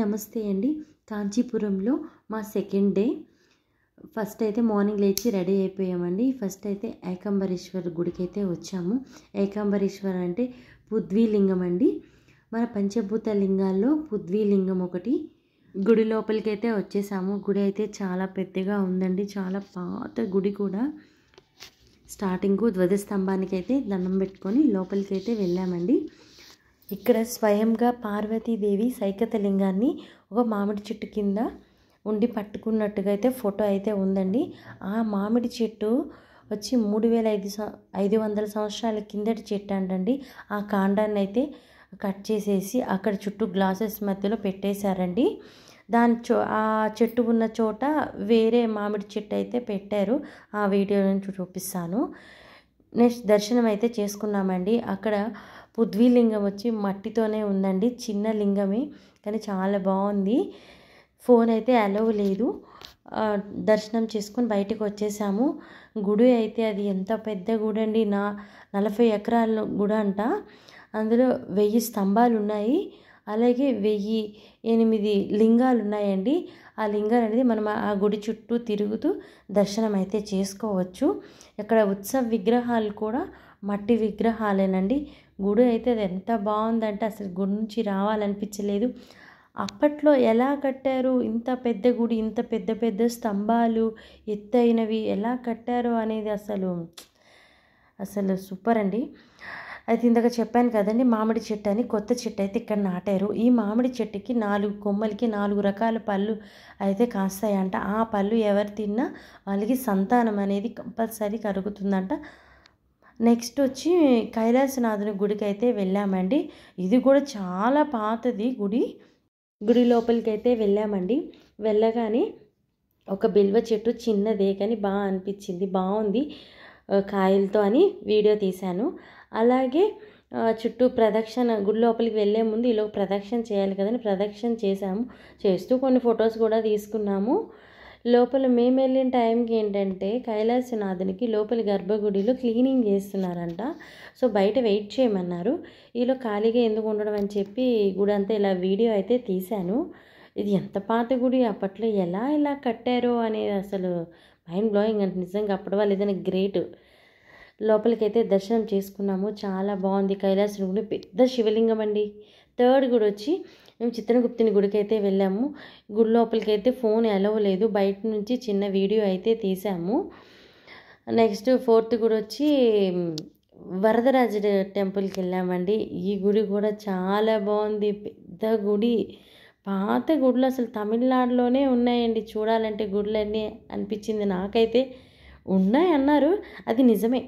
నమస్తే అండి. కాంచీపురంలో మా సెకండ్ డే. ఫస్ట్ అయితే మార్నింగ్ లేచి రెడీ అయిపోయామండి. ఫస్ట్ అయితే ఏకాంబరేశ్వర గుడికైతే వచ్చాము. ఏకాంబరేశ్వర అంటే పృథ్వీలింగం అండి. మన పంచభూత లింగాల్లో పృథ్వీలింగం ఒకటి. గుడి లోపలికైతే వచ్చేసాము. గుడి అయితే చాలా పెద్దగా ఉందండి. చాలా పాత గుడి కూడా. స్టార్టింగ్ ధ్వజస్తంభానికి అయితే దండం పెట్టుకొని లోపలికైతే వెళ్ళామండి. ఇక్కడ స్వయంగా పార్వతీదేవి సైకతలింగాన్ని ఒక మామిడి చెట్టు కింద ఉండి పట్టుకున్నట్టుగా అయితే ఫోటో అయితే ఉందండి. ఆ మామిడి చెట్టు వచ్చి 3500 సంవత్సరాల కిందటి చెట్టు అంటండి. ఆ కాండాన్ని అయితే కట్ చేసేసి అక్కడ చుట్టూ గ్లాసెస్ మధ్యలో పెట్టేశారండి. ఆ చెట్టు ఉన్న చోట వేరే మామిడి చెట్టు అయితే పెట్టారు. ఆ వీడియో నుంచి చూపిస్తాను. నెక్స్ట్ దర్శనం అయితే చేసుకున్నామండి. అక్కడ పృథ్వీలింగం వచ్చి మట్టితోనే ఉందండి. చిన్న లింగమే కానీ చాలా బాగుంది. ఫోన్ అయితే అలౌ లేదు. దర్శనం చేసుకొని బయటకు వచ్చేసాము. గుడి అయితే అది ఎంత పెద్ద గుడి అండి. 40 ఎకరాల గుడి అంట. అందులో 1000 స్తంభాలు ఉన్నాయి. అలాగే 1008 లింగాలు ఉన్నాయండి. ఆ లింగాలు అనేది మనం ఆ గుడి చుట్టూ తిరుగుతూ దర్శనం అయితే చేసుకోవచ్చు. ఇక్కడ ఉత్సవ విగ్రహాలు కూడా మట్టి విగ్రహాలేనండి. గుడి అయితే అది ఎంత బాగుందంటే అసలు గుడి నుంచి రావాలనిపించలేదు. అప్పట్లో ఎలా కట్టారు ఇంత పెద్ద గుడి, ఇంత పెద్ద పెద్ద స్తంభాలు ఎత్తైనవి ఎలా కట్టారు అనేది అసలు సూపర్ అండి. అయితే ఇందాక చెప్పాను కదండి, మామిడి చెట్టు అని కొత్త చెట్టు అయితే ఇక్కడ నాటారు. ఈ మామిడి చెట్టుకి 4 కొమ్మలకి 4 రకాల పళ్ళు అయితే కాస్తాయంట. ఆ పళ్ళు ఎవరు తిన్నా వాళ్ళకి సంతానం అనేది కంపల్సరీ కలుగుతుందంట. నెక్స్ట్ వచ్చి కైలాసనాథుని గుడికి అయితే వెళ్ళామండి. ఇది కూడా చాలా పాతది గుడి లోపలికి అయితే వెళ్ళామండి. వెళ్ళగానే ఒక బిల్వ చెట్టు చిన్నదే కానీ బాగా అనిపించింది, బాగుంది కాయలతో అని వీడియో తీశాను. అలాగే చుట్టూ ప్రదక్షిణ, గుడి లోపలికి వెళ్ళే ముందు ఈలోపు ప్రదక్షిణ చేయాలి కదని ప్రదక్షిణ చేస్తూ కొన్ని ఫొటోస్ కూడా తీసుకున్నాము. లోపల మేము వెళ్ళిన టైంకి ఏంటంటే కైలాసనాథునికి లోపల గర్భగుడిలో క్లీనింగ్ చేస్తున్నారంట. సో బయట వెయిట్ చేయమన్నారు. ఈలో ఖాళీగా ఎందుకు ఉండడం అని చెప్పి గుడి అంతా ఇలా వీడియో అయితే తీశాను. ఇది ఎంత పాత గుడి, అప్పట్లో ఇలా కట్టారో అనేది అసలు మైండ్ బ్లోయింగ్ అంటే నిజంగా అప్పటి వాళ్ళు ఏదైనా గ్రేట్. లోపలికైతే దర్శనం చేసుకున్నాము. చాలా బాగుంది. కైలాస గుడి పెద్ద శివలింగం అండి. థర్డ్ గుడి వచ్చి మేము చిత్రగుప్తుని గుడికి అయితే వెళ్ళాము. గుడి లోపలికి అయితే ఫోన్ అలౌ లేదు. బయట నుంచి చిన్న వీడియో అయితే తీసాము. నెక్స్ట్ ఫోర్త్ గుడి వచ్చి వరదరాజ టెంపుల్కి వెళ్ళామండి. ఈ గుడి కూడా చాలా బాగుంది. పెద్ద గుడి, పాత గుడులు అసలు తమిళనాడులోనే ఉన్నాయండి. చూడాలంటే గుడులన్నీ అనిపించింది నాకైతే. ఉన్నాయి అన్నారు, అది నిజమే.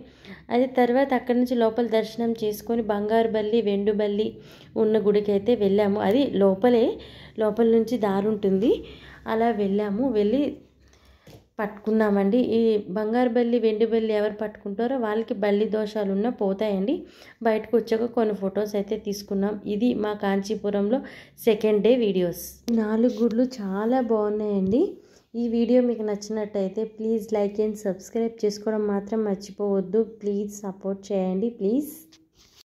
అది తర్వాత అక్కడి నుంచి లోపల దర్శనం చేసుకొని బంగారు బల్లి వెండు బల్లి ఉన్న గుడికి అయితే వెళ్ళాము. అది లోపల నుంచి దారి ఉంటుంది. అలా వెళ్ళి పట్టుకున్నామండి. ఈ బంగారు బల్లి వెండి బల్లి ఎవరు పట్టుకుంటారో వాళ్ళకి బల్లి దోషాలు ఉన్న పోతాయండి. బయటకు వచ్చాక కొన్ని ఫొటోస్ అయితే తీసుకున్నాం. ఇది మా కాంచీపురంలో సెకండ్ డే వీడియోస్. 4 గుడులు చాలా బాగున్నాయండి. ఈ వీడియో మీకు నచ్చినట్టయితే ప్లీజ్ లైక్ అండ్ సబ్స్క్రైబ్ చేసుకోవడం మాత్రం మర్చిపోవద్దు. ప్లీజ్ సపోర్ట్ చేయండి ప్లీజ్.